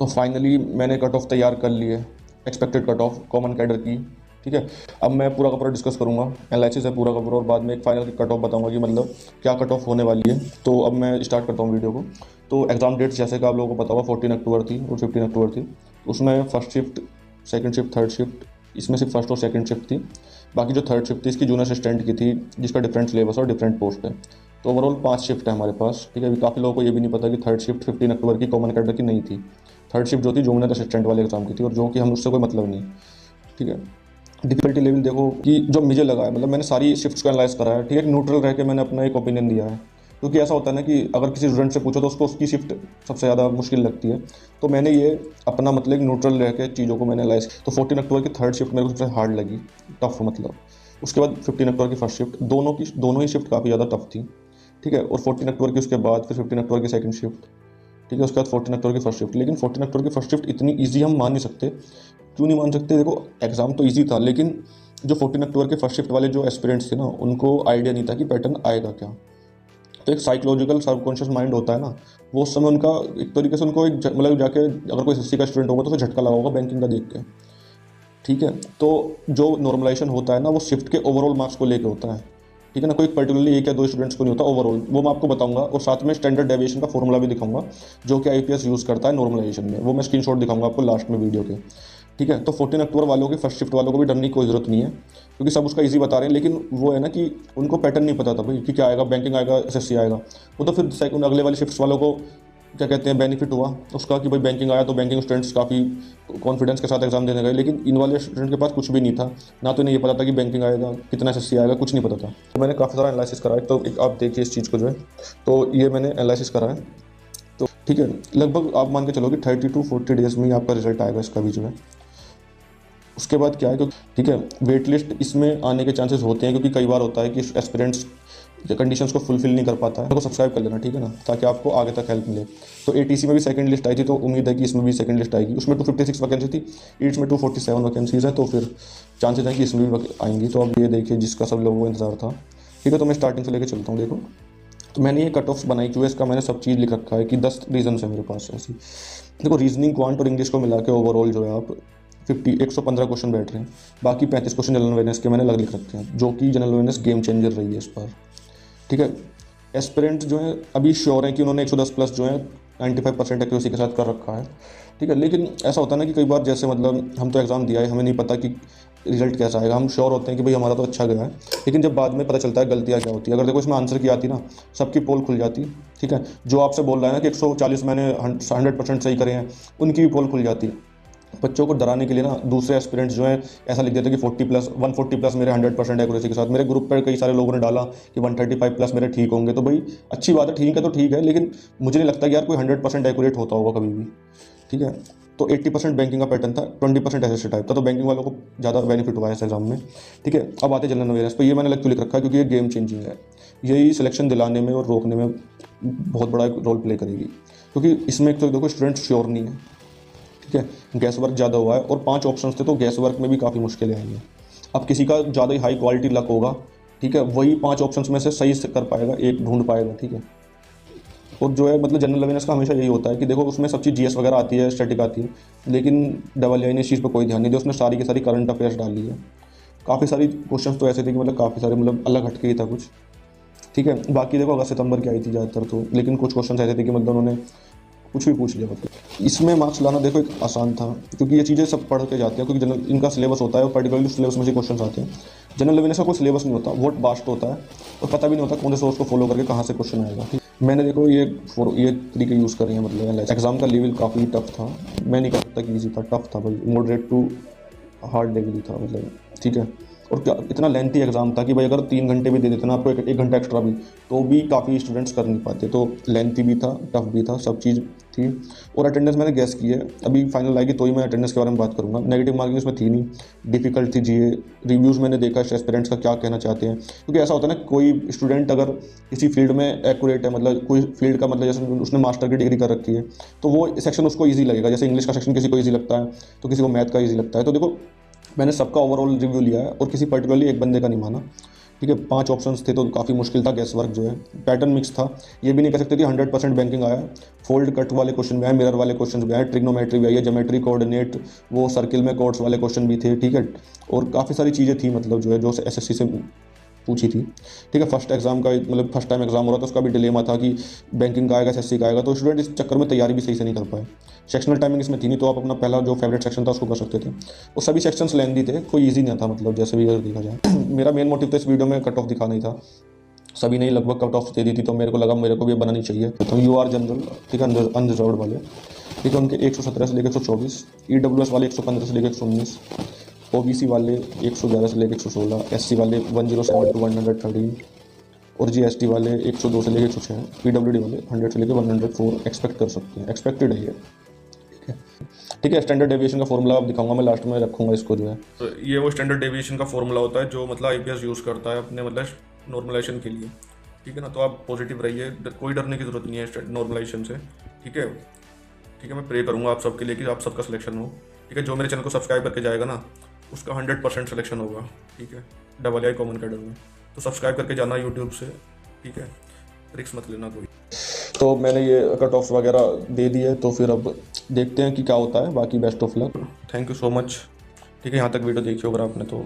तो फाइनली मैंने cut off तैयार कर ली है, expected cut off common cadre की। ठीक है, अब मैं पूरा का पूरा डिस्कस करूंगा, एनालिसिस है पूरा का पूरा, और बाद में एक फाइनल कट ऑफ बताऊंगा कि मतलब क्या कट ऑफ होने वाली है। तो अब मैं स्टार्ट करता हूँ वीडियो को। तो एग्जाम डेट्स जैसे कि आप लोगों को पता होगा 14 अक्टूबर थी और 15 अक्टूबर थी। उसमें first shift, second shift, third shift, इसमें सिर्फ फर्स्ट और सेकंड शिफ्ट थी। बाकी जो थर्ड शिफ्ट थी इसकी जूनियर असिस्टेंट की थी, जिसका डिफरेंट सिलेबस और डिफरेंट पोस्ट है। तो ओवरऑल 5 शिफ्ट है हमारे पास। ठीक है, अभी काफ़ी लोगों को ये भी नहीं पता कि थर्ड शिफ्ट 15 अक्टूबर की कॉमन कैडर की नहीं थी। थर्ड शिफ्ट जो थी जूनियर असिस्टेंट वाले एग्जाम की थी, और जो कि हम उससे कोई मतलब नहीं। ठीक है, डिफिकल्टी लेवल देखो कि जो मुझे लगा है, मतलब मैंने सारी शिफ्ट्स को एनालाइज करा है। ठीक है, न्यूट्रल रह के मैंने अपना एक ओपिनियन दिया है, क्योंकि ऐसा होता है ना कि अगर किसी स्टूडेंट से पूछो तो उसको उसकी शिफ्ट सबसे ज़्यादा मुश्किल लगती है। तो मैंने ये अपना मतलब न्यूट्रल रह के चीज़ों को मैंने एनालाइज। तो 14 अक्टूबर की थर्ड शिफ्ट मेरे को सबसे हार्ड लगी, टफ मतलब। उसके बाद 15 अक्टूबर की फर्स्ट शिफ्ट, दोनों ही शिफ्ट काफ़ी ज़्यादा टफ थी। ठीक है, और 14 अक्टूबर की उसके बाद फिर 15 अक्टूबर की सेकंड शिफ्ट। ठीक है, उसके बाद 14 अक्टूबर की फर्स्ट शिफ्ट। लेकिन 14 अक्टूबर की फर्स्ट शिफ्ट इतनी ईजी हम मान नहीं सकते। क्यों नहीं मान सकते? देखो, एग्जाम तो ईजी था, लेकिन जो 14 अक्टूबर के फर्स्ट शिफ्ट वाले जो एस्पिरेंट्स थे ना, उनको आइडिया नहीं था कि पैटर्न आएगा क्या। तो एक साइकोलॉजिकल सबकॉन्शियस माइंड होता है ना, वो उस समय उनका एक तरीके से उनको एक मतलब जाके अगर कोई एसएससी का स्टूडेंट होगा तो उसे झटका लगा होगा बैंकिंग का देख के। ठीक है, तो जो नॉर्मलाइजेशन होता है ना, वो शिफ्ट के ओवरऑल मार्क्स को लेके होता है। ठीक है ना, कोई पर्टिकुलरली एक या दो स्टूडेंट्स को नहीं होता, ओवरऑल वो मैं आपको बताऊंगा, और साथ में स्टैंडर्ड डेविएशन का फॉर्मूला भी दिखाऊंगा जो कि आईपीएस यूज़ करता है नॉर्मलाइजेशन में। वो मैं स्क्रीनशॉट दिखाऊंगा आपको लास्ट में वीडियो के। ठीक है, तो 14 अक्टूबर वालों की फर्स्ट शिफ्ट वालों को भी डरने की कोई ज़रूरत नहीं है, क्योंकि सब उसका इजी बता रहे हैं। लेकिन वो है ना कि उनको पैटर्न नहीं पता था भाई कि क्या आएगा, बैंकिंग आएगा, एसएससी आएगा। वो तो फिर सेकंड अगले वाले शिफ्ट्स वालों को क्या कहते हैं बेनिफिट हुआ उसका कि भाई बैंकिंग आया, तो बैंकिंग स्टूडेंट्स काफ़ी कॉन्फिडेंस के साथ एग्जाम देने गए। लेकिन इन वाले स्टूडेंट के पास कुछ भी नहीं था, ना तो इन्हें ये पता था कि बैंकिंग आएगा, कितना एसएससी आएगा, कुछ नहीं पता था। तो मैंने काफ़ी सारा एनालिसिस करा है, तो एक आप देखिए इस चीज़ को जो है। तो ये मैंने एनालिसिस करा है। तो ठीक है, लगभग आप मान के चलो कि 30 to 40 डेज में ही आपका रिजल्ट आएगा इसका भी जो है। उसके बाद क्या है, क्योंकि ठीक है वेट लिस्ट इसमें आने के चांसेस होते हैं, क्योंकि कई बार होता है कि एस्पिरेंट्स कंडीशंस को फुलफिल नहीं कर पाता है। तो सब्सक्राइब कर लेना, ठीक है ना, ताकि आपको आगे तक हेल्प मिले। तो एटीसी में भी सेकंड लिस्ट आई थी, तो उम्मीद है कि इसमें भी सेकंड लिस्ट आएगी। उसमें 256 वैकेंसी थी, ईट्स में 247 वैकेंसीज है, तो फिर चांसेस हैं कि इसमें भी आएंगी। तो अब ये देखिए जिसका सब लोगों को इंतजार था। ठीक है, तो मैं स्टार्टिंग से लेकर चलता हूँ। देखो, तो मैंने ये कट ऑफ्स बनाई क्यों है, इसका मैंने सब चीज़ लिख रखा है कि 10 रीजन है मेरे पास ऐसी। देखो, रीजनिंग, क्वांट और इंग्लिश को मिला के ओवरऑल जो है आप 115 क्वेश्चन बैठ रहे हैं। बाकी 35 क्वेश्चन जनरल अवेयरनेस के मैंने अलग लिख रखे हैं, जो कि जनरल अवेयरनेस गेम चेंजर रही है इस बार। ठीक है, एस्पिरेंट जो है अभी श्योर है कि उन्होंने 110 प्लस जो है 95% एक्यूरेसी के साथ कर रखा है। ठीक है, लेकिन ऐसा होता है ना कि कई बार जैसे मतलब हम तो एग्ज़ाम दिया है, हमें नहीं पता कि रिजल्ट कैसा आएगा। हम श्योर होते हैं कि भाई हमारा तो अच्छा गया है, लेकिन जब बाद में पता चलता है गलतियाँ क्या होती है। अगर देखो इसमें आंसर की आती ना, सबकी पोल खुल जाती। ठीक है, जो आपसे बोल रहा है ना कि 140 मैंने 100% सही करे हैं, उनकी भी पोल खुल जाती है। बच्चों को डराने के लिए ना दूसरे एस्पिरेंट्स जो है ऐसा लिख देते हैं कि 40 प्लस 140 प्लस मेरे 100% एक्यूरेसी के साथ। मेरे ग्रुप पर कई सारे लोगों ने डाला कि 135 प्लस मेरे ठीक होंगे। तो भाई अच्छी बात है, ठीक है तो ठीक है, लेकिन मुझे नहीं लगता कि यार कोई 100% एक्यूरेट होता होगा कभी भी। ठीक है, तो 80% बैंकिंग का पैटर्न था, 20% एसएससी टाइप था, तो बैंकिंग वालों को ज़्यादा बेनिफिट हुआ है इस एग्जाम में। ठीक है, अब आते जनरल अवेयरनेस पर। ये मैंने लिख रखा है क्योंकि ये गेम चेंजिंग है। यही सिलेक्शन दिलाने में और रोकने में बहुत बड़ा एक रोल प्ले करेगी, क्योंकि इसमें एक तो देखो स्टूडेंट श्योर नहीं है। ठीक है, गैस वर्क ज़्यादा हुआ है, और 5 ऑप्शंस थे, तो गैस वर्क में भी काफ़ी मुश्किलें आई हैं। अब किसी का ज़्यादा ही हाई क्वालिटी लक होगा, ठीक है, वही 5 ऑप्शंस में से सही से कर पाएगा, एक ढूंढ पाएगा। ठीक है, और जो है मतलब जनरल अवेयरनेस का हमेशा यही होता है कि देखो उसमें सब चीज़ जीएस वगैरह आती है, स्टैटिक आती है, लेकिन डबल ए ने इस चीज़ पर कोई ध्यान नहीं दिया। उसने सारी की सारी करंट अफेयर्स डाल ली है। काफ़ी सारी क्वेश्चन तो ऐसे थे कि मतलब काफ़ी सारे मतलब अलग हटके ही था कुछ। ठीक है, बाकी देखो अगस्त सितंबर की आई थी ज़्यादातर तो, लेकिन कुछ क्वेश्चन ऐसे थे कि मतलब उन्होंने कुछ भी पूछ लिया। मतलब इसमें मार्क्स लाना देखो एक आसान था, क्योंकि ये चीज़ें सब पढ़ के जाते हैं, क्योंकि जनरल इनका सिलेबस होता है और पर्टिकुलरली सिलेबस में से क्वेश्चन आते हैं। जनरल अवेयरनेस का कोई सिलेबस नहीं होता, बहुत बास्ट होता है, और पता भी नहीं होता कौन से सोर्स को फॉलो करके कहाँ से क्वेश्चन आएगा। ठीक, मैंने देखो ये तरीके यूज़ कर रही हैं। मतलब एग्जाम का लेवल काफ़ी टफ था, मैं नहीं कह सकता कि ईजी था, टफ था भाई, मॉडरेट टू हार्ड लेवल ही था मतलब। ठीक है, और क्या इतना लेंथी एग्जाम था कि भाई अगर 3 घंटे भी दे देते ना आपको, एक घंटा एक्स्ट्रा भी, तो भी काफ़ी स्टूडेंट्स कर नहीं पाते। तो लेंथी भी था, टफ भी था, सब चीज़ थी। और अटेंडेंस मैंने गैस की है, अभी फाइनल आएगी तो ही मैं अटेंडेंस के बारे में बात करूंगा। नेगेटिव मार्किंग इसमें थी नहीं, डिफिकल्ट थी जीए। रिव्यूज़ मैंने देखा एस्पिरेंट्स का क्या कहना चाहते हैं, क्योंकि ऐसा होता है ना कोई स्टूडेंट अगर किसी फील्ड में एक्यूरेट है, मतलब कोई फील्ड का मतलब जैसे उसने मास्टर की डिग्री कर रखी है, तो वो सेक्शन उसको ईजी लगेगा। जैसे इंग्लिश का सेक्शन किसी को ईजी लगता है, तो किसी को मैथ का ईजी लगता है। तो देखो मैंने सबका ओवरऑल रिव्यू लिया है और किसी पर्टिकुलरली एक बंदे का नहीं माना। ठीक है, 5 ऑप्शंस थे तो काफ़ी मुश्किल था गैस वर्क जो है। पैटर्न मिक्स था, ये भी नहीं कह सकते कि 100% बैंकिंग आया। फोल्ड कट वाले क्वेश्चन भी आए, मिरर वाले क्वेश्चन भी आए, ट्रिग्नोमेट्री भी आई है, ज्योमेट्री कोऑर्डिनेट, वो सर्किल में कोड्स वाले क्वेश्चन भी थे, ठीक है। और काफ़ी सारी चीज़ें थी मतलब जो है जो एसएससी से पूछी थी, ठीक है। फर्स्ट एग्जाम का मतलब फर्स्ट टाइम एग्जाम हो रहा था, उसका भी डिलेमा था कि बैंकिंग का आएगा एसएससी का आएगा, तो स्टूडेंट इस चक्कर में तैयारी भी सही से नहीं कर पाए। सेक्शनल टाइमिंग इसमें थी नहीं, तो आप अपना पहला जो फेवरेट सेक्शन था उसको कर सकते थे। और सभी सेक्शंस लेंदी थे, कोई ईजी नहीं था मतलब जैसे भी अगर देखा जाए। मेरा मेन मोटिव तो इस वीडियो में कट ऑफ दिखाना ही था, सभी ने लगभग कट ऑफ दे दी थी, तो मेरे को लगा मेरे को भी बनानी चाहिए। तो UR जनरल, ठीक है, अनरिजर्व वाले, ठीक है, उनके 117 से लेकर 124, EWS वाले 115 से लेकर 119, OBC वाले 111 से लेकर 116, SC वाले 107 to 113, और GST वाले 102 से लेकर 106, PWD वाले 100 से लेकर 104 एक्सपेक्ट कर सकते हैं, एक्सपेक्टेड है ये, ठीक है। ठीक है, स्टैंडर्ड डेविएशन का फॉर्मूला आप दिखाऊंगा मैं, लास्ट में रखूंगा इसको जो है। तो ये वो स्टैंडर्ड डेविएशन का फॉर्मूला होता है जो मतलब IPS यूज़ करता है अपने मतलब नॉर्मलाइजेशन के लिए, ठीक है ना। तो आप पॉजिटिव रहिए, कोई डरने की जरूरत नहीं है नॉर्मलाइजेशन से, ठीक है। ठीक है, मैं प्रे करूँगा आप सबके लिए कि आप सबका सिलेक्शन हो, ठीक है। जो मेरे चैनल को सब्सक्राइब करके जाएगा ना, उसका 100% सिलेक्शन होगा, ठीक है, AA कॉमन कैडर में। तो सब्सक्राइब करके जाना यूट्यूब से, ठीक है, रिस्क मत लेना कोई। तो मैंने ये कट ऑफ्स वगैरह दे दिए, तो फिर अब देखते हैं कि क्या होता है। बाकी best of luck, thank you so much, ठीक है। यहाँ तक वीडियो देखी होगा आपने तो